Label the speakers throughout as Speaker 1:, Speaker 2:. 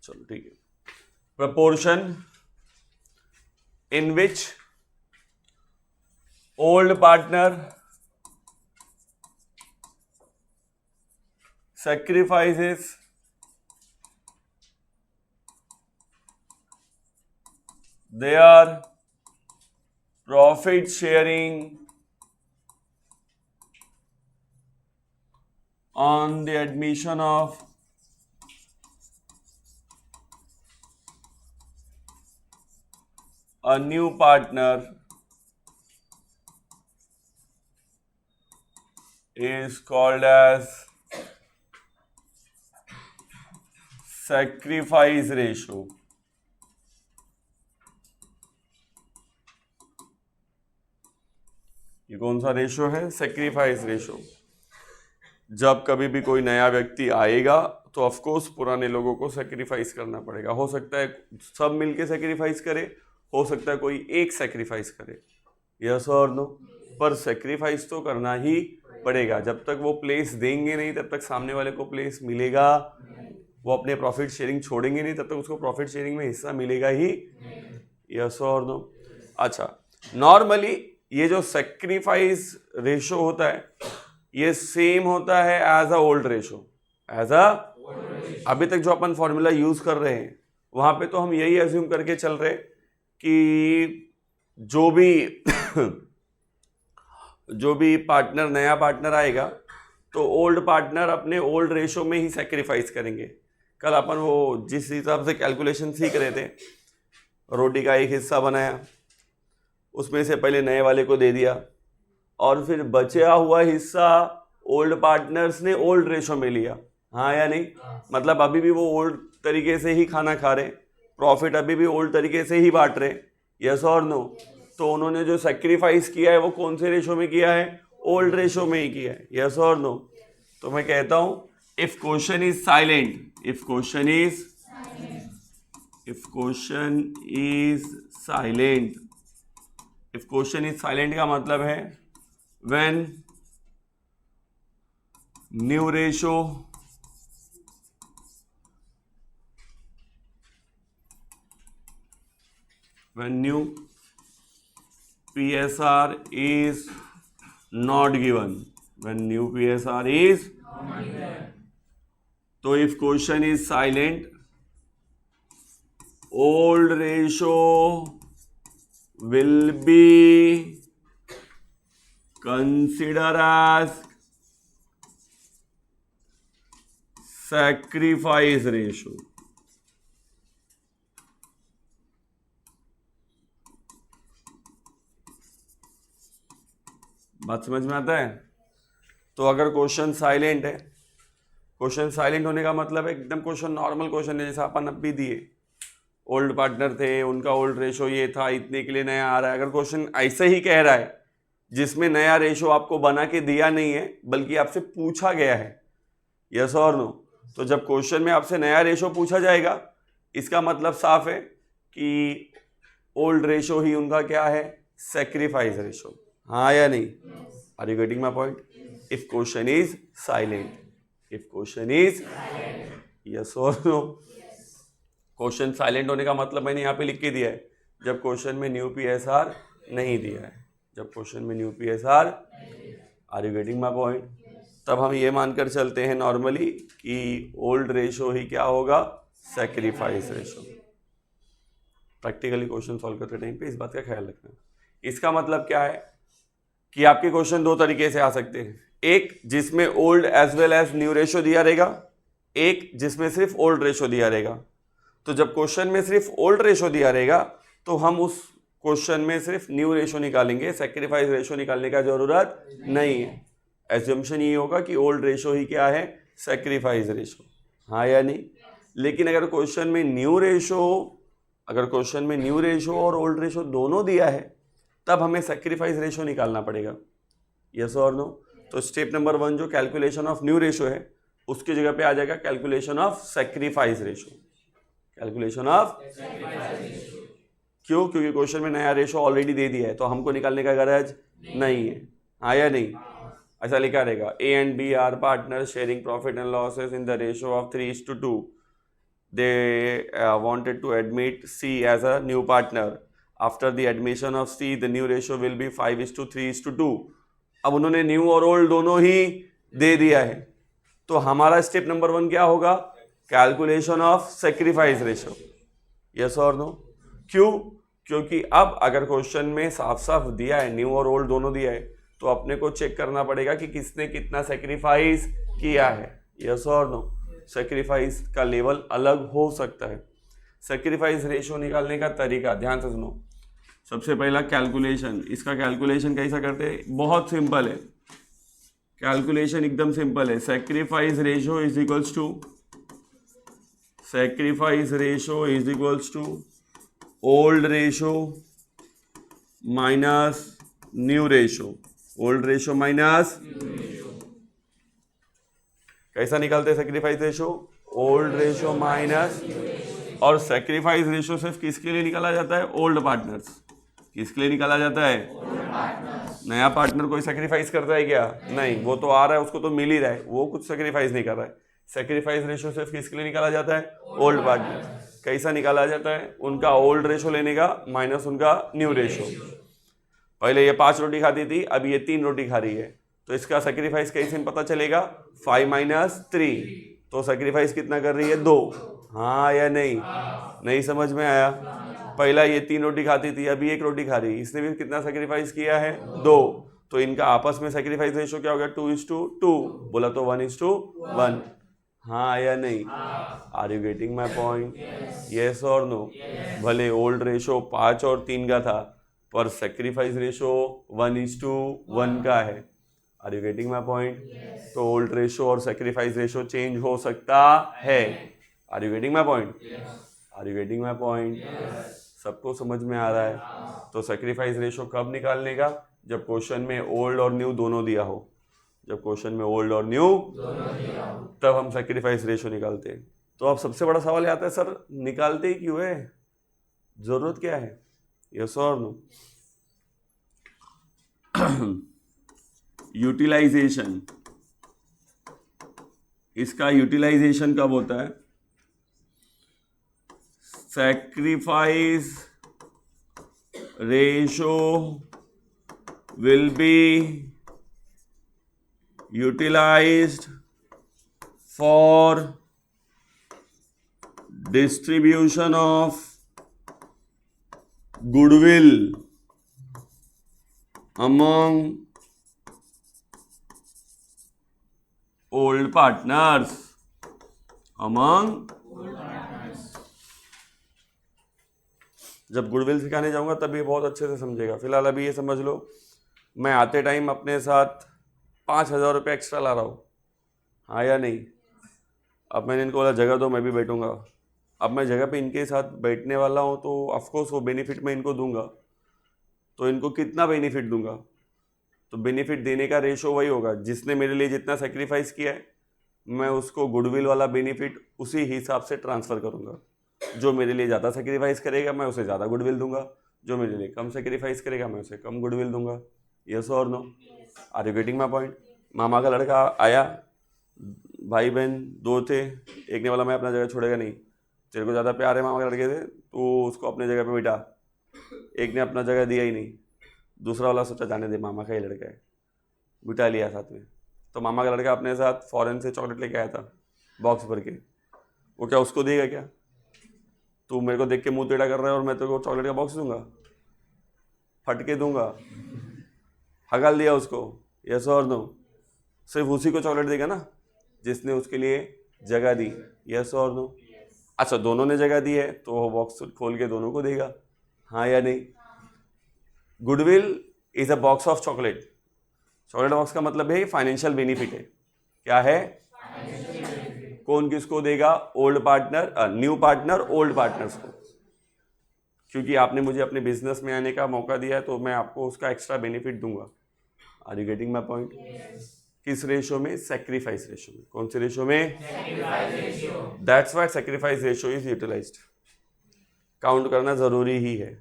Speaker 1: चलो ठीक है. Proportion in which old partner sacrifices their profit sharing on the admission of a new partner is called as sacrifice ratio. ये कौन सा ratio है? Sacrifice ratio. जब कभी भी कोई नया व्यक्ति आएगा तो ऑफ कोर्स पुराने लोगों को सेक्रीफाइस करना पड़ेगा. हो सकता है सब मिलके सेक्रीफाइस करे, हो सकता है कोई एक सेक्रीफाइस करे, यस और नो, पर सेक्रीफाइस तो करना ही पड़ेगा. जब तक वो प्लेस देंगे नहीं तब तक सामने वाले को प्लेस मिलेगा. वो अपने प्रॉफिट शेयरिंग छोड़ेंगे नहीं तब तक उसको प्रॉफिट शेयरिंग में हिस्सा मिलेगा ही, यस और नो. अच्छा, नॉर्मली ये जो सेक्रीफाइस रेशो होता है ये सेम होता है एज अ ओल्ड रेशो. अभी तक जो अपन फॉर्मूला यूज कर रहे हैं वहां पे तो हम यही एज्यूम करके चल रहे कि जो भी पार्टनर नया पार्टनर आएगा तो ओल्ड पार्टनर अपने ओल्ड रेशो में ही सेक्रीफाइस करेंगे. कल अपन वो जिस हिसाब से कैलकुलेशन सीख रहे थे, रोटी का एक हिस्सा बनाया, उसमें से पहले नए वाले को दे दिया और फिर बचा हुआ हिस्सा ओल्ड पार्टनर्स ने ओल्ड रेशो में लिया. हाँ या नहीं? मतलब अभी भी वो ओल्ड तरीके से ही खाना खा रहे, प्रॉफिट अभी भी ओल्ड तरीके से ही बांट रहे, यस और नो. तो उन्होंने जो सेक्रीफाइस किया है वो कौन से रेशो में किया है? ओल्ड रेशो में ही किया है, यस और नो. तो मैं कहता हूं if question is silent, if question is silent का मतलब है when new ratio when new PSR is not given, when new PSR is not given. तो if question is silent, old ratio will be consider as sacrifice ratio. बात समझ में आता है? तो अगर क्वेश्चन साइलेंट है, क्वेश्चन साइलेंट होने का मतलब है एकदम क्वेश्चन नॉर्मल क्वेश्चन है जैसा अपन अब भी दिए. ओल्ड पार्टनर थे, उनका ओल्ड रेशो ये था, इतने के लिए नया आ रहा है. अगर क्वेश्चन ऐसे ही कह रहा है जिसमें नया रेशो आपको बना के दिया नहीं है बल्कि आपसे पूछा गया है, यस और नो, तो जब क्वेश्चन में आपसे नया रेशो पूछा जाएगा इसका मतलब साफ है कि ओल्ड रेशो ही उनका क्या है? Sacrifice ratio. हाँ या नहीं? Are you getting my point? If question is silent, if question is yes और नो. क्वेश्चन साइलेंट होने का मतलब मैंने यहाँ पे लिख के दिया है जब क्वेश्चन में न्यू PSR नहीं दिया है, जब क्वेश्चन में new PSR. Are you getting my point? तब हम ये मानकर चलते हैं नॉर्मली कि ओल्ड रेशो ही क्या होगा? Sacrifice ratio. Practically question solve करते टाइम पे इस बात का ख्याल रखना. इसका मतलब क्या है कि आपके क्वेश्चन दो तरीके से आ सकते हैं. एक जिसमें old as well as new ratio दिया रहेगा, एक जिसमें सिर्फ ओल्ड रेशो दिया रहेगा. तो जब क्वेश्चन में सिर्फ ओल्ड रेशो दिया रहेगा तो हम उस क्वेश्चन में सिर्फ न्यू रेशो निकालेंगे, सेक्रीफाइस रेशो निकालने का जरूरत नहीं है. एज्यूम्पशन ये होगा कि ओल्ड रेशो ही क्या है? Sacrifice ratio. हाँ या नहीं? लेकिन अगर क्वेश्चन में न्यू रेशो और ओल्ड रेशो दोनों दिया है तब हमें सेक्रीफाइस रेशो निकालना पड़ेगा, यस और नो. तो स्टेप नंबर 1 जो कैलकुलेशन ऑफ न्यू रेशो है उसकी जगह पे आ जाएगा calculation of sacrifice ratio. Calculation of क्यों? क्योंकि क्वेश्चन में नया रेशो ऑलरेडी दे दिया है तो हमको निकालने का गरज नहीं है. हाँ या नहीं? ऐसा लिखा रहेगा A and B are partner sharing profit and losses in the ratio of 3:2. they wanted to admit C as a new partner. After the admission of C, the new ratio will be 5:3:2. अब उन्होंने new और old दोनों ही दे दिया है, तो हमारा step number 1 क्या होगा? Calculation of sacrifice ratio. Yes और नो? क्यों? क्योंकि अब अगर क्वेश्चन में साफ साफ दिया है, न्यू और ओल्ड दोनों दिया है, तो अपने को चेक करना पड़ेगा कि किसने कितना सेक्रीफाइस किया है. यस और नो? सेक्रीफाइस का लेवल अलग हो सकता है. सेक्रीफाइस रेशियो निकालने का तरीका ध्यान से सुनो. सबसे पहला कैलकुलेशन. इसका कैलकुलेशन कैसा करते हैं? बहुत सिंपल है. कैलकुलेशन एकदम सिंपल है. Sacrifice ratio is equals to old ratio minus new ratio. Old ratio minus. कैसा निकालते हैं sacrifice ratio? Old ratio minus. और सेक्रीफाइस रेशियो सिर्फ किसके लिए निकाला जाता है? Old partners. किसके लिए निकाला जाता है? नया पार्टनर कोई सेक्रीफाइस करता है क्या? नहीं, वो तो आ रहा है, उसको तो मिल ही रहा है, वो कुछ सेक्रीफाइस नहीं कर रहा है. सेक्रीफाइस रेशियो सिर्फ किसके लिए निकाला जाता है? Old partner. कैसा निकाला जाता है? उनका ओल्ड रेशियो लेने का माइनस उनका न्यू रेशियो. पहले ये 5 रोटी खाती थी, अब ये 3 रोटी खा रही है, तो इसका सेक्रीफाइस कैसे पता चलेगा? 5 - 3. तो सेक्रीफाइस कितना कर रही है? 2. हाँ या नहीं? नहीं समझ में आया? पहला ये 3 रोटी खाती थी, अभी 1 रोटी खा रही है, इसने भी कितना सेक्रीफाइस किया है? 2. तो इनका आपस में सेक्रीफाइस रेशियो क्या हो गया? 2:2. बोला तो 1:1. हाँ या नहीं? Are you getting my point? Yes और नो? भले ओल्ड रेशियो 5 और 3 का था, पर सेक्रीफाइस रेशियो 1:1 का है. Are you getting my point? तो ओल्ड रेशियो और सेक्रीफाइस रेशियो चेंज हो सकता है. Are you getting my point? Are you getting my point? सबको समझ में आ रहा है? तो सेक्रीफाइस रेशियो कब निकालने का? जब क्वेश्चन में ओल्ड और न्यू दोनों दिया हो. जब क्वेश्चन में ओल्ड और न्यू तब हम सेक्रीफाइस रेशियो निकालते हैं. तो अब सबसे बड़ा सवाल आता है, सर निकालते ही क्यों है? जरूरत क्या है? यस और नो? यूटिलाइजेशन. इसका यूटिलाइजेशन कब होता है? sacrifice ratio will be utilized for distribution of goodwill among old partners. जब गुडविल सिखाने जाऊंगा तब ये बहुत अच्छे से समझेगा. फिलहाल अभी ये समझ लो, मैं आते टाइम अपने साथ 5,000 रुपये एक्स्ट्रा ला रहा हूँ. हाँ या नहीं? अब मैंने इनको बोला जगह दो, मैं भी बैठूंगा. अब मैं जगह पे इनके साथ बैठने वाला हूँ, तो ऑफकोर्स वो बेनिफिट मैं इनको दूंगा. तो इनको कितना बेनिफिट दूंगा? तो बेनिफिट देने का रेशो वही होगा, जिसने मेरे लिए जितना सेक्रीफाइस किया है मैं उसको गुडविल वाला बेनिफिट उसी हिसाब से ट्रांसफ़र करूँगा. जो मेरे लिए ज़्यादा सेक्रीफाइस करेगा मैं उसे ज़्यादा गुडविल दूंगा, जो मेरे लिए कम सेक्रीफाइस करेगा मैं उसे कम गुडविल दूंगा. यस और no? Are you getting my point? मामा का लड़का आया, भाई बहन 2 थे, एक ने बोला मैं अपना जगह छोड़ेगा नहीं, तेरे को ज़्यादा प्यार है मामा के लड़के से, तो उसको अपने जगह पे बिठा. एक ने अपना जगह दिया ही नहीं, दूसरा वाला सोचा जाने दे, मामा का ही लड़का है, बिठा लिया साथ में. तो मामा का लड़का अपने साथ फॉरेन से चॉकलेट लेके आया था बॉक्स भर के. वो क्या उसको देगा क्या? तू मेरे को देख के मुंह टेढ़ा कर रहा है और मैं तेरे को चॉकलेट का बॉक्स दूंगा? फटके दूंगा. हगाल दिया उसको. यस और नो? सिर्फ उसी को चॉकलेट देगा ना जिसने उसके लिए जगह दी. यस और नो? अच्छा, दोनों ने जगह दी है तो वो बॉक्स खोल के दोनों को देगा. हाँ या नहीं? Goodwill is a box of chocolate. Chocolate box का मतलब है फाइनेंशियल बेनिफिट है. क्या है? कौन किसको देगा? Old partner, new partner old partners को. क्योंकि आपने मुझे अपने बिजनेस में आने का मौका दिया है तो मैं आपको उसका एक्स्ट्रा बेनिफिट दूंगा. Are you getting my point? किस रेशो में? सेक्रीफाइस रेशो में. कौन से रेशो में? That's why sacrifice ratio is utilised. Count करना जरूरी ही है.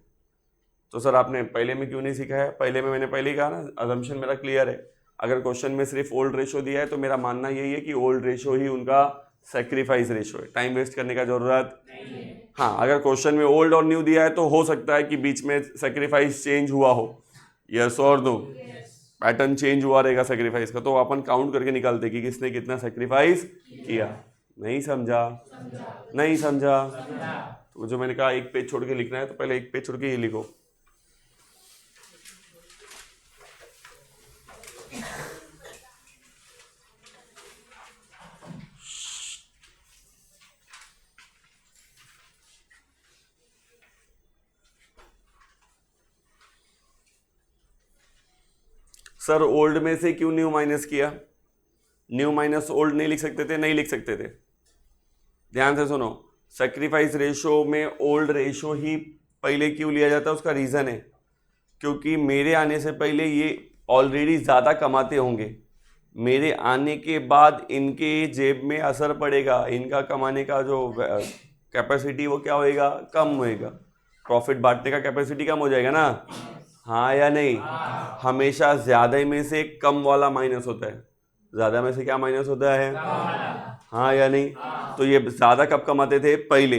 Speaker 1: तो सर आपने पहले में क्यों नहीं सीखा है? पहले में मैंने पहले ही कहा ना, अजम्पशन मेरा क्लियर है. अगर क्वेश्चन में सिर्फ ओल्ड रेशो दिया है तो मेरा मानना यही है कि ओल्ड रेशो ही उनका सेक्रीफाइस रेशो है, टाइम वेस्ट करने का जरूरत हाँ, अगर क्वेश्चन में ओल्ड और न्यू दिया है तो हो सकता है कि बीच में सेक्रीफाइस चेंज हुआ हो, यस और नो, पैटर्न चेंज हुआ रहेगा सेक्रीफाइस का, तो अपन काउंट करके निकालते कि किसने कितना सेक्रीफाइस किया। नहीं समझा? नहीं समझा? तो जो मैंने कहा एक पेज छोड़ के लिखना है तो पहले एक पेज छोड़ के ये लिखो। सर ओल्ड में से क्यों न्यू माइनस किया? न्यू माइनस ओल्ड नहीं लिख सकते थे? नहीं लिख सकते थे। ध्यान से सुनो, सेक्रीफाइस रेशो में ओल्ड रेशो ही पहले क्यों लिया जाता है? उसका रीजन है क्योंकि मेरे आने से पहले ये ऑलरेडी ज़्यादा कमाते होंगे, मेरे आने के बाद इनके जेब में असर पड़ेगा, इनका कमाने का जो कैपेसिटी वो क्या होएगा? कम होएगा, प्रॉफिट बांटने का कैपेसिटी कम हो जाएगा ना। हाँ या नहीं? हमेशा ज़्यादा में से कम वाला माइनस होता है, ज़्यादा में से क्या माइनस होता है? हाँ या नहीं? तो ये ज़्यादा कब कमाते थे? पहले।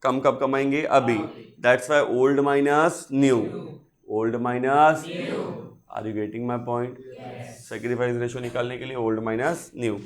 Speaker 1: कम कब कमाएंगे? अभी। That's why old minus new, old minus, are you getting my point? Sacrifice ratio निकालने के लिए ओल्ड माइनस न्यू।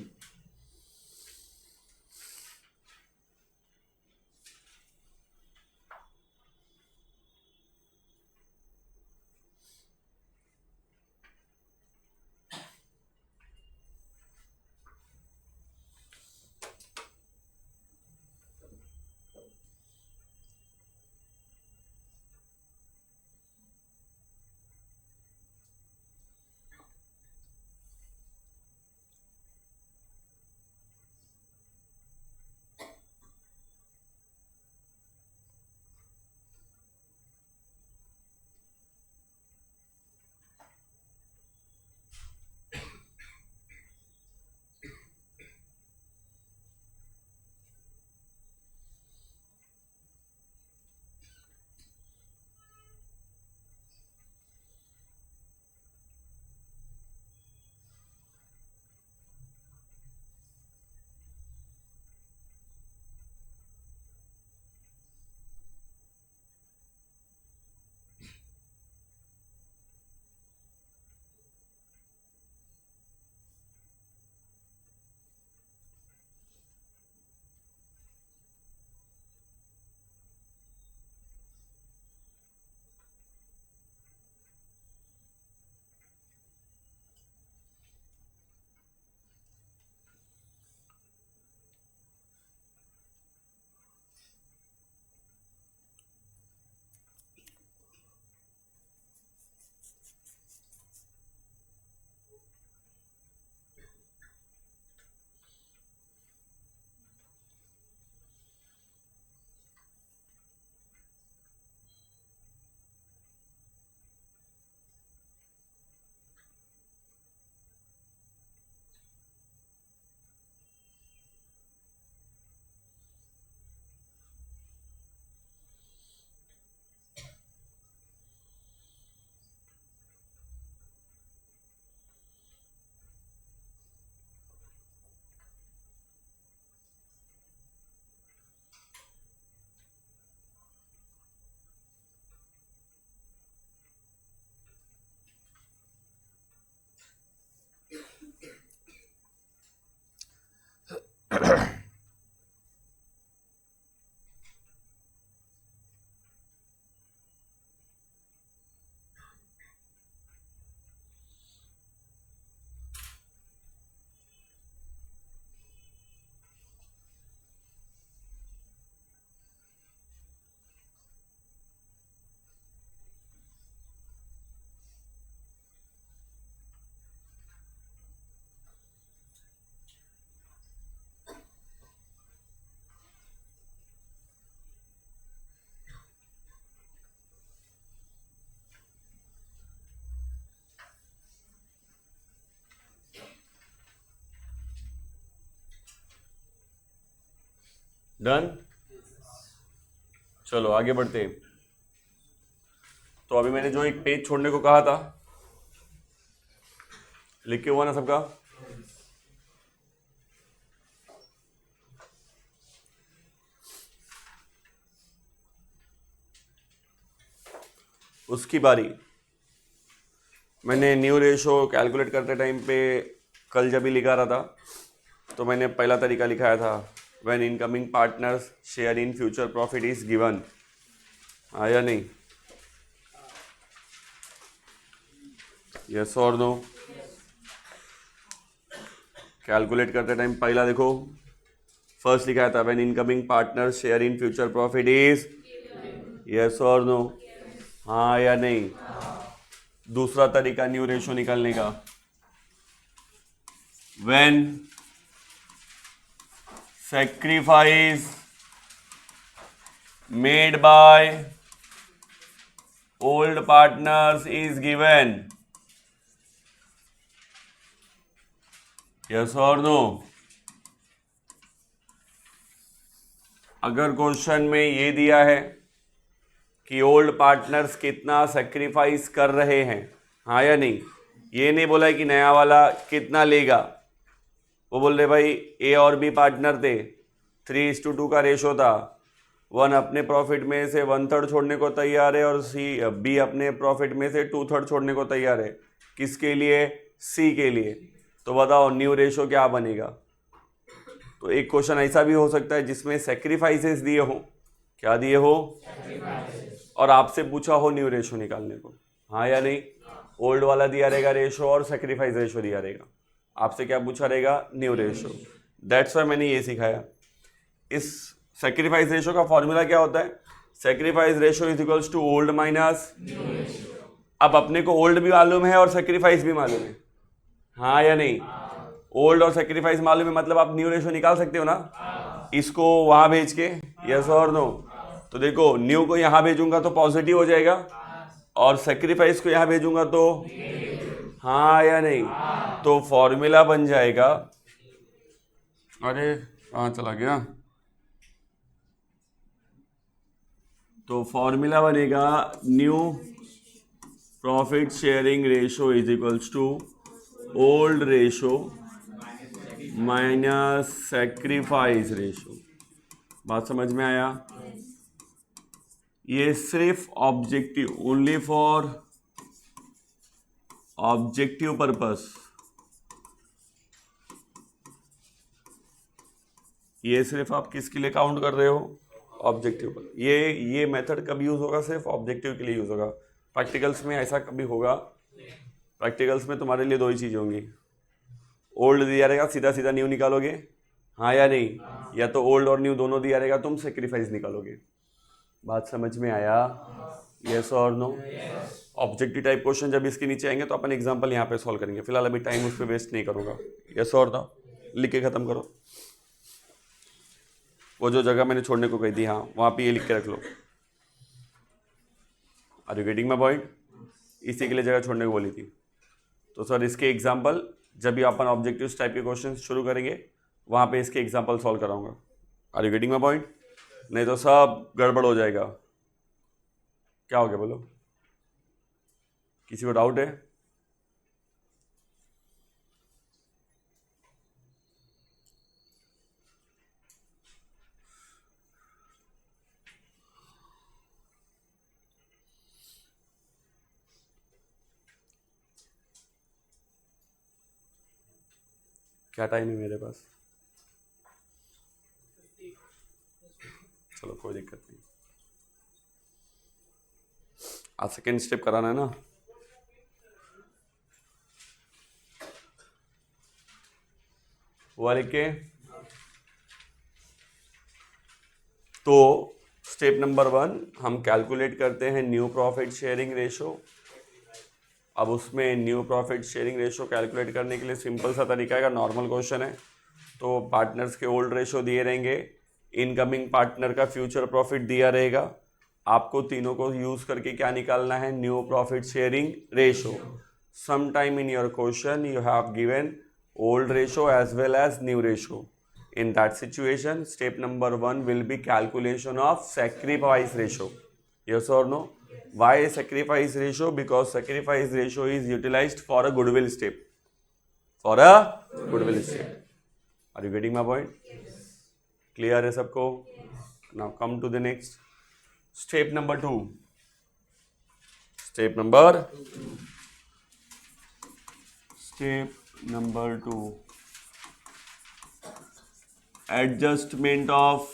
Speaker 1: डन? चलो आगे बढ़ते हैं। तो अभी मैंने जो एक पेज छोड़ने को कहा था, लिख के हुआ ना सबका? उसकी बारी। मैंने न्यू रेशो कैलकुलेट करते टाइम पे कल जब भी लिखा रहा था तो मैंने पहला तरीका लिखाया था, when incoming partners share in future profit is given. आया नहीं? यस और नो? कैलकुलेट करते टाइम पहला देखो, फर्स्ट लिखा था when incoming partners share in future profit is, yes और नो? हाँ या नहीं? दूसरा तरीका न्यू रेशो निकालने का, when sacrifice made by old partners is given, yes or no? अगर क्वेश्चन में ये दिया है कि ओल्ड पार्टनर्स कितना सेक्रीफाइस कर रहे हैं, हाँ या नहीं, ये नहीं बोला है कि नया वाला कितना लेगा। वो बोल रहे भाई ए और बी पार्टनर थे, 3:2 का रेशो था, 1 अपने प्रॉफिट में से 1/3 छोड़ने को तैयार है और बी अपने प्रॉफिट में से 2/3 छोड़ने को तैयार है। किसके लिए? सी के लिए। तो बताओ न्यू रेशो क्या बनेगा? तो एक क्वेश्चन ऐसा भी हो सकता है जिसमें सेक्रीफाइसेस दिए हो, क्या दिए हो, और आपसे पूछा हो न्यू रेशो निकालने को, हाँ या नहीं? ओल्ड वाला दिया रहेगा रेशो और सेक्रीफाइस रेशो दिया रहेगा, आपसे क्या पूछा रहेगा? New ratio. दैट्स वाई मैंने ये सिखाया। इस सेक्रीफाइस रेशो का फॉर्मूला क्या होता है? Sacrifice ratio is equals to old minus. अब अपने को ओल्ड भी मालूम है और सेक्रीफाइस भी मालूम है, हाँ या नहीं? ओल्ड और सेक्रीफाइस मालूम है, मतलब आप न्यू रेशो निकाल सकते हो ना इसको वहां भेज के, यस और नो? तो देखो न्यू को यहां भेजूंगा तो पॉजिटिव हो जाएगा और सेक्रीफाइस को यहां भेजूंगा तो, हाँ या नहीं? तो फॉर्मूला बन जाएगा, अरे कहाँ चला गया? तो फॉर्मूला बनेगा new profit sharing ratio is equals to old ratio minus sacrifice ratio. बात समझ में आया? ये सिर्फ objective, only for objective purpose, ये सिर्फ आप किसके लिए काउंट कर रहे हो? ऑब्जेक्टिव पर। ये मेथड कब यूज होगा? सिर्फ ऑब्जेक्टिव के लिए यूज होगा। प्रैक्टिकल्स में ऐसा कभी होगा? प्रैक्टिकल्स में तुम्हारे लिए दो ही चीजें होंगी, ओल्ड दिया रहेगा सीधा सीधा न्यू निकालोगे, हाँ या नहीं? या तो ओल्ड और न्यू दोनों दिया रहेगा, तुम सेक्रीफाइस निकालोगे। बात समझ में आया? यस और नो? ऑब्जेक्टिव टाइप क्वेश्चन जब इसके नीचे आएंगे तो अपन एग्जांपल यहाँ पे सॉल्व करेंगे, फिलहाल अभी टाइम उस पर वेस्ट नहीं करूंगा। यस और नो? लिख के खत्म करो, वो जो जगह मैंने छोड़ने को कही थी हाँ वहाँ पे ये लिख के रख लो। Are you getting my point? इसी के लिए जगह छोड़ने को बोली थी। तो सर इसके एग्जांपल जब भी अपन ऑब्जेक्टिव टाइप के क्वेश्चन शुरू करेंगे वहाँ पे इसके एग्जांपल सॉल्व कराऊंगा। Are you getting my point? नहीं तो सब गड़बड़ हो जाएगा। क्या हो गया बोलो? किसी को डाउट है? क्या टाइम है मेरे पास? चलो कोई दिक्कत नहीं। आज सेकेंड स्टेप कराना है ना? हुआ लिख के? तो स्टेप नंबर 1 हम कैलकुलेट करते हैं न्यू प्रॉफिट शेयरिंग रेशो। अब उसमें new profit sharing ratio calculate करने के लिए सिंपल सा तरीका है, नॉर्मल क्वेश्चन है। तो पार्टनर्स के ओल्ड रेशो दिए रहेंगे, इनकमिंग पार्टनर का फ्यूचर प्रॉफिट दिया रहेगा, आपको तीनों को यूज करके क्या निकालना है? New profit sharing ratio. Some time in your question you have given old ratio as well as new ratio. In that situation, step number 1 will be calculation of sacrifice ratio. Yes or no? Why sacrifice ratio? Because sacrifice ratio is utilized for a goodwill step. For a goodwill step. Are you getting my point? Yes. Clear है सबको? Now come to the next. Step number 2. Step number 2, adjustment of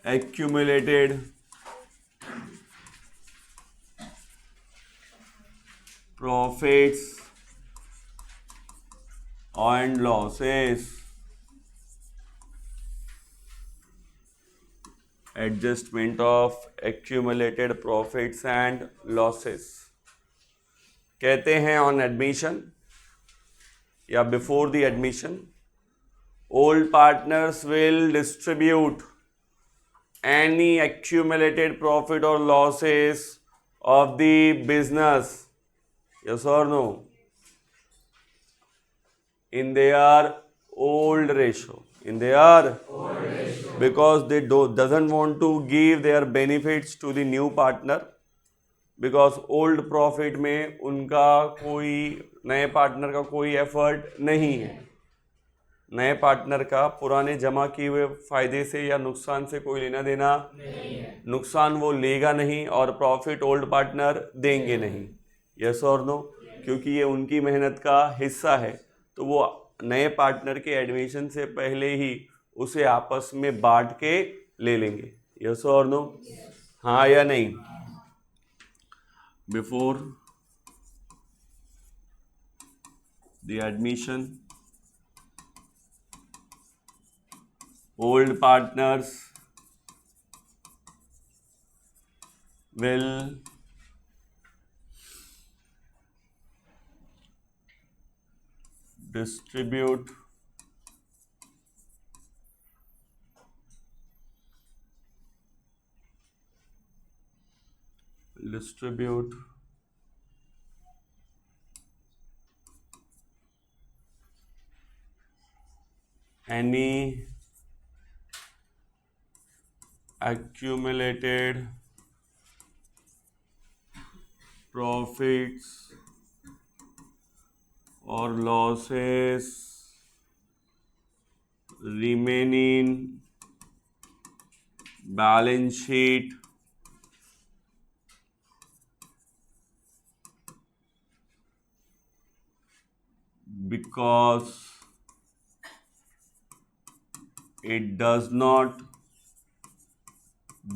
Speaker 1: accumulated profits and losses. Adjustment of accumulated profits and losses. कहते हैं on admission या before the admission, old partners will distribute any accumulated profit or losses of the business, yes or no, in their old ratio, because they doesn't want to give their benefits to the new partner, because old profit में उनका कोई नए partner का कोई effort नहीं है, नए partner का पुराने जमा किए हुए फायदे से या नुकसान से कोई लेना देना नहीं है, नुकसान वो लेगा नहीं और प्रॉफिट ओल्ड पार्टनर देंगे नहीं, यस और नो, क्योंकि ये उनकी मेहनत का हिस्सा है, तो वो नए पार्टनर के एडमिशन से पहले ही उसे आपस में बांट के ले लेंगे, यस और नो, हाँ या नहीं। Before the admission old partners will distribute any accumulated profits or losses remaining balance sheet because it does not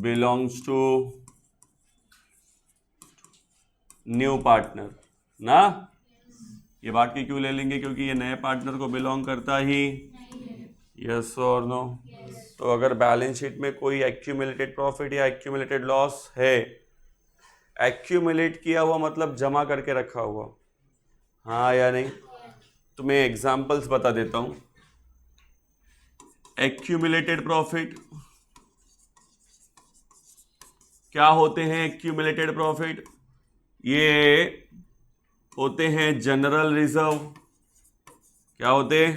Speaker 1: belongs to new partner ना, ये बात की क्यों ले लेंगे, क्योंकि ये नए पार्टनर को बिलोंग करता ही, यस और नो। तो अगर बैलेंस शीट में कोई एक्यूमुलेटेड प्रॉफिट या एक्यूमुलेटेड लॉस है, एक्यूमुलेट किया हुआ मतलब जमा करके रखा हुआ, हाँ या नहीं, तो मैं एग्जांपल्स बता देता हूं। एक्यूमुलेटेड प्रॉफिट क्या होते हैं? एक्यूमुलेटेड प्रॉफिट ये होते हैं जनरल रिजर्व, क्या होते हैं,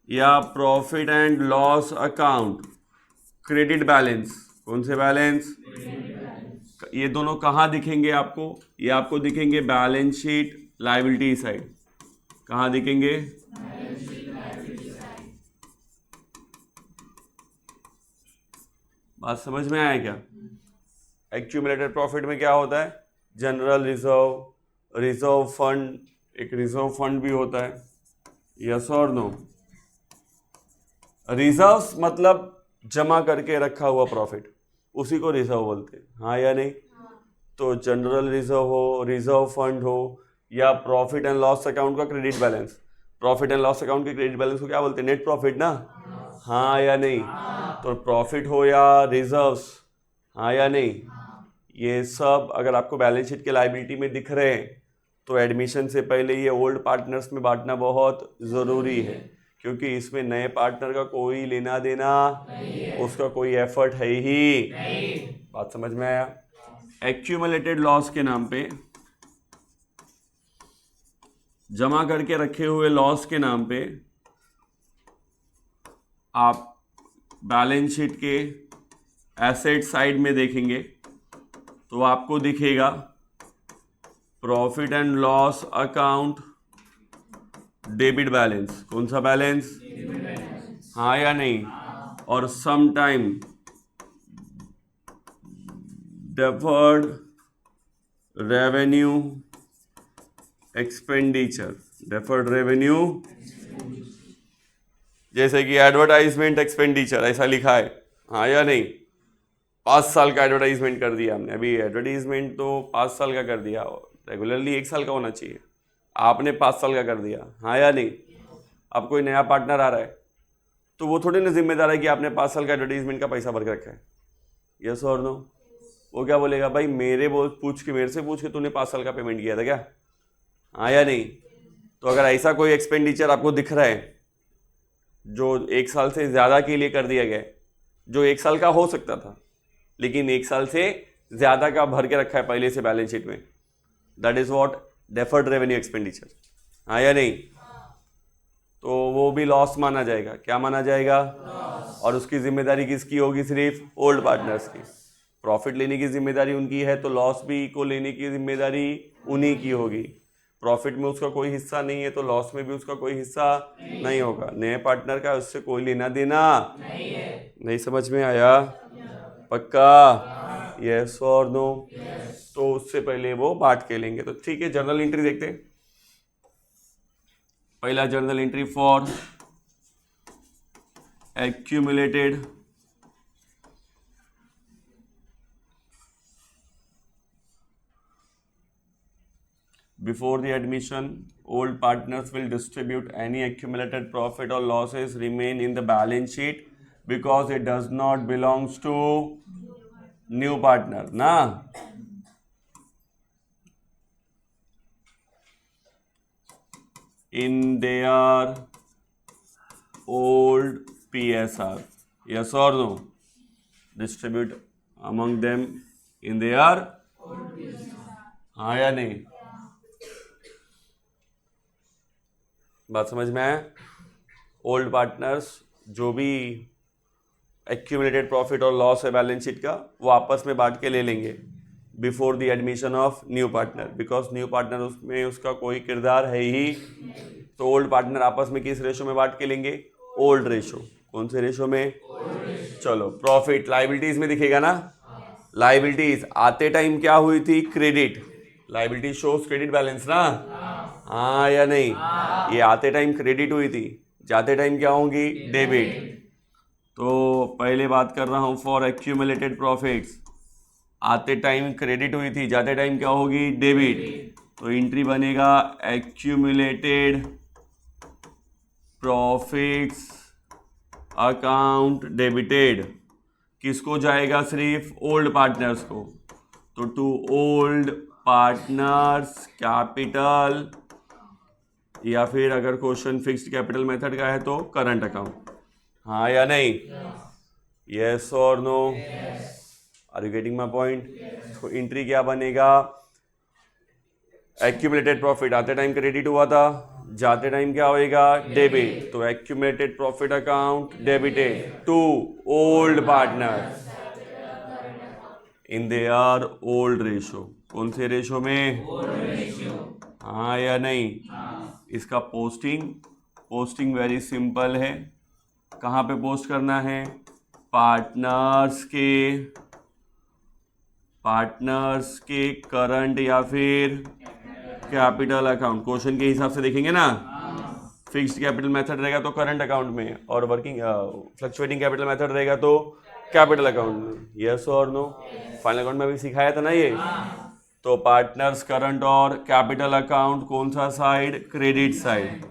Speaker 1: या profit and loss account, credit balance, कौन से बैलेंस, ये दोनों कहाँ दिखेंगे आपको? ये आपको दिखेंगे बैलेंस शीट लायबिलिटी साइड, कहाँ दिखेंगे? बात समझ में आया क्या? एक्यूमुलेटेड प्रॉफिट में क्या होता है? जनरल रिजर्व, रिजर्व फंड, एक रिजर्व फंड भी होता है, यस और नो। रिजर्व्स मतलब जमा करके रखा हुआ प्रॉफिट, उसी को रिजर्व बोलते हैं, हाँ या नहीं? तो जनरल रिजर्व हो, रिजर्व फंड हो, या प्रॉफिट एंड लॉस अकाउंट का credit balance, profit and loss account के क्रेडिट बैलेंस को क्या बोलते हैं? नेट प्रॉफिट ना, हाँ या नहीं? तो प्रॉफिट हो या रिजर्व्स, हाँ या नहीं, ये सब अगर आपको बैलेंस शीट के लायबिलिटी में दिख रहे हैं तो एडमिशन से पहले ये ओल्ड पार्टनर्स में बांटना बहुत ज़रूरी है, क्योंकि इसमें नए पार्टनर का कोई लेना देना, उसका कोई एफर्ट है ही नहीं। बात समझ में आया? एक्यूमुलेटेड लॉस के नाम पे, जमा करके रखे हुए लॉस के नाम पे आप बैलेंस शीट के एसेट साइड में देखेंगे तो आपको दिखेगा profit and loss account debit balance, कौन सा बैलेंस, हाँ या नहीं? और some time deferred revenue expenditure, deferred revenue, जैसे कि एडवर्टाइजमेंट एक्सपेंडिचर ऐसा लिखा है, हाँ या नहीं? 5 साल का एडवर्टाइजमेंट कर दिया हमने, अभी एडवर्टाइजमेंट तो 5 साल का कर दिया, रेगुलरली 1 साल का होना चाहिए, आपने 5 साल का कर दिया, हाँ या नहीं? अब कोई नया पार्टनर आ रहा है तो वो थोड़ी ना जिम्मेदार है कि आपने 5 साल का एडवर्टाइजमेंट का पैसा भर के रखा है, यस और नो? वो क्या बोलेगा, भाई मेरे मेरे से पूछ के तूने 5 साल का पेमेंट किया था क्या, हाँ या नहीं? तो अगर ऐसा कोई एक्सपेंडिचर आपको दिख रहा है जो 1 साल से ज़्यादा के लिए कर दिया गया है, जो 1 साल का हो सकता था लेकिन 1 साल से ज़्यादा का भर के रखा है पहले से बैलेंस शीट में, that is what deferred revenue expenditure, हाँ या नहीं? तो वो भी लॉस माना जाएगा, क्या माना जाएगा? और उसकी जिम्मेदारी किसकी होगी? सिर्फ ओल्ड पार्टनर्स की। प्रॉफिट लेने की जिम्मेदारी उनकी है तो लॉस भी को लेने की जिम्मेदारी उन्हीं की होगी। प्रॉफिट में उसका कोई हिस्सा नहीं है तो लॉस में भी उसका कोई हिस्सा नहीं होगा। नए पार्टनर का उससे कोई लेना देना नहीं। समझ में आया? पक्का? यस और नो? तो उससे पहले वो बांट के लेंगे। तो ठीक है, जर्नल एंट्री देखते हैं। पहला journal entry for accumulated before the admission, old partners will distribute any accumulated profit or losses remain in the balance sheet because it does not belongs to new partner ना। in their old PSR, yes or no? Distribute among them in their old PSR, हाँ या नहीं? बात समझ में आया? Old partners जो भी एक्यूमुलेटेड प्रॉफिट और लॉस है बैलेंस शीट का वो आपस में बांट के ले लेंगे before the admission of new partner, because new partner उसमें उसका कोई किरदार है ही। तो ओल्ड पार्टनर आपस में किस रेशो में बांट के लेंगे? Old ratio. कौन से रेशो में? चलो, प्रॉफिट लाइबिलिटीज में दिखेगा ना। लाइबिलिटीज आते टाइम क्या हुई थी? Credit. Liability shows credit balance ना, हाँ या नहीं? ये आते टाइम क्रेडिट हुई थी, जाते टाइम क्या होंगी? डेबिट। तो पहले बात कर रहा हूं फॉर एक्यूमुलेटेड प्रॉफिट्स, आते टाइम क्रेडिट हुई थी, जाते टाइम क्या होगी? डेबिट। तो एंट्री बनेगा एक्यूमुलेटेड प्रॉफिट्स अकाउंट डेबिटेड। किसको जाएगा? सिर्फ ओल्ड पार्टनर्स को। तो टू ओल्ड पार्टनर्स कैपिटल, या फिर अगर क्वेश्चन फिक्स्ड कैपिटल मेथड का है तो करंट अकाउंट, हाँ या नहीं? यस और no? Are you getting my point? तो एंट्री क्या बनेगा? एक्यूमुलेटेड प्रॉफिट आते टाइम क्रेडिट हुआ था, जाते टाइम क्या होएगा? डेबिट। तो accumulated profit account debited to old partner in their old ratio. कौन से रेशो में? हाँ या नहीं? इसका पोस्टिंग वेरी सिंपल है। कहाँ पे पोस्ट करना है? पार्टनर्स के करंट या फिर कैपिटल अकाउंट। क्वेश्चन के हिसाब से देखेंगे ना, फिक्स्ड कैपिटल मेथड रहेगा तो करंट अकाउंट में, और वर्किंग फ्लक्चुएटिंग कैपिटल मेथड रहेगा तो कैपिटल अकाउंट में। यस और नो? फाइनल अकाउंट में भी सिखाया था ना ये। तो पार्टनर्स करंट और कैपिटल अकाउंट कौन सा साइड? Credit side.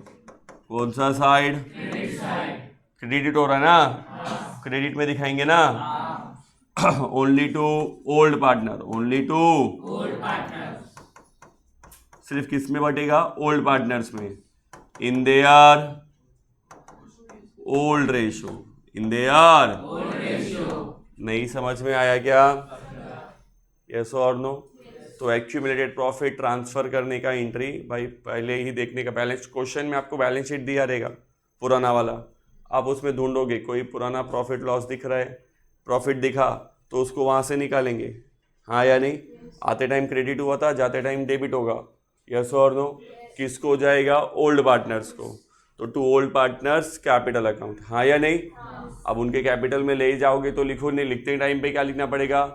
Speaker 1: कौन सा साइड? क्रेडिट हो रहा है ना, क्रेडिट में दिखाएंगे ना। Only to old partner, only to old partner. सिर्फ किस में बटेगा? ओल्ड पार्टनर्स में। In their old ratio, in their old ratio. नहीं समझ में आया क्या? यस और नो? तो एक्यूमुलेटेड प्रॉफिट ट्रांसफर करने का एंट्री भाई पहले ही देखने का। बैलेंस क्वेश्चन में आपको बैलेंस शीट दिया रहेगा पुराना वाला, आप उसमें ढूंढोगे कोई पुराना प्रॉफिट लॉस दिख रहा है, प्रॉफिट दिखा तो उसको वहां से निकालेंगे, हाँ या नहीं? आते टाइम क्रेडिट हुआ था, जाते टाइम डेबिट होगा। यस और नो? किसको जाएगा? ओल्ड पार्टनर्स को। तो to old partners capital account, हाँ या नहीं? अब उनके कैपिटल में ले जाओगे तो लिखो, नहीं लिखते टाइम पे क्या लिखना पड़ेगा?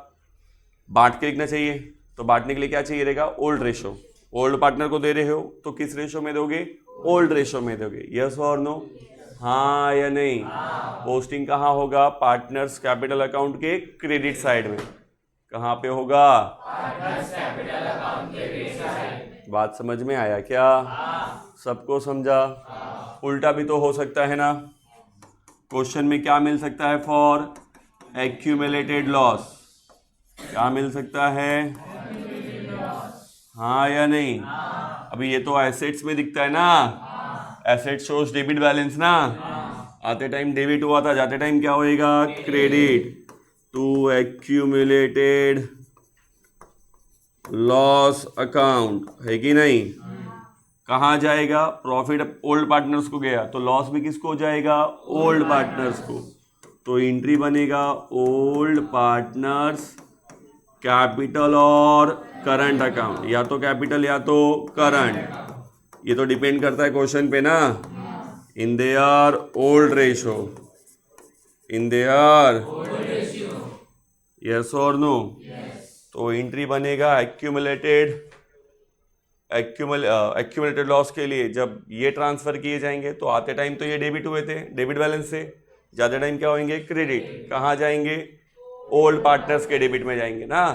Speaker 1: बांट के लिखना चाहिए, तो बांटने के लिए क्या चाहिए रहेगा? Old ratio. ओल्ड पार्टनर को दे रहे हो तो किस रेशो में दोगे? ओल्ड रेशो में दोगे। यस और नो? हाँ या नहीं? पोस्टिंग कहाँ होगा? पार्टनर्स कैपिटल अकाउंट के क्रेडिट साइड में। कहाँ पे होगा? पार्टनर्स कैपिटल अकाउंट के क्रेडिट साइड। बात समझ में आया क्या? सबको समझा? उल्टा भी तो हो सकता है ना। क्वेश्चन में क्या मिल सकता है? फॉर एक्यूमुलेटेड लॉस क्या मिल सकता है? हाँ या नहीं? अभी ये तो एसेट्स में दिखता है ना, एसेट शोज डेबिट बैलेंस ना। आते टाइम डेबिट हुआ था, जाते टाइम क्या होएगा? Credit to accumulated loss account, है कि नहीं? कहाँ जाएगा? प्रॉफिट ओल्ड पार्टनर्स को गया तो लॉस भी किसको हो जाएगा? ओल्ड पार्टनर्स को। तो एंट्री बनेगा ओल्ड पार्टनर्स कैपिटल और करंट अकाउंट, या तो कैपिटल या तो करंट। ये तो डिपेंड करता है क्वेश्चन पे ना। इन their old ratio, in there yes और नो? तो एंट्री बनेगा एक्यूमुलेटेड लॉस के लिए। जब ये ट्रांसफर किए जाएंगे तो आते टाइम तो ये डेबिट हुए थे, डेबिट बैलेंस से, ज़्यादा टाइम क्या होंगे? क्रेडिट। कहाँ जाएंगे? ओल्ड पार्टनर्स के डेबिट में जाएंगे ना।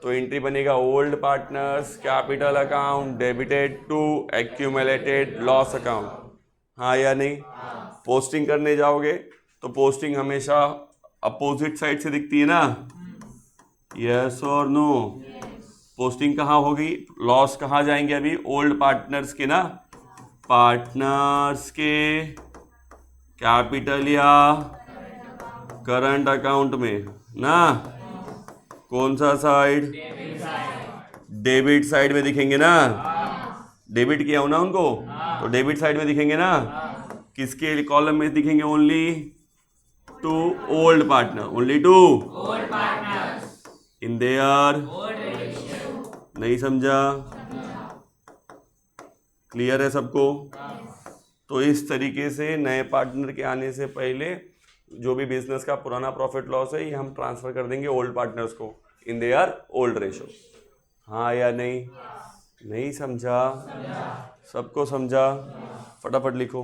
Speaker 1: तो एंट्री बनेगा old partners capital account debited to accumulated loss account. हाँ या नहीं? पोस्टिंग करने जाओगे तो पोस्टिंग हमेशा अपोजिट साइड से दिखती है ना। यस और नो? पोस्टिंग कहाँ होगी? लॉस कहाँ जाएंगे अभी? ओल्ड पार्टनर्स के ना, पार्टनर्स के कैपिटल या करंट अकाउंट में ना। कौन सा साइड? डेबिट साइड में दिखेंगे ना। डेबिट किया हो ना उनको, तो डेबिट साइड में दिखेंगे ना। किसके कॉलम में दिखेंगे? Only to old partner, only to in there. नहीं समझा? क्लियर है सबको? तो इस तरीके से नए पार्टनर के आने से पहले जो भी बिजनेस का पुराना प्रॉफिट लॉस है ये हम ट्रांसफर कर देंगे ओल्ड पार्टनर्स को इन देयर ओल्ड रेशो। हाँ या नहीं? नहीं समझा? सबको समझा? फटाफट लिखो।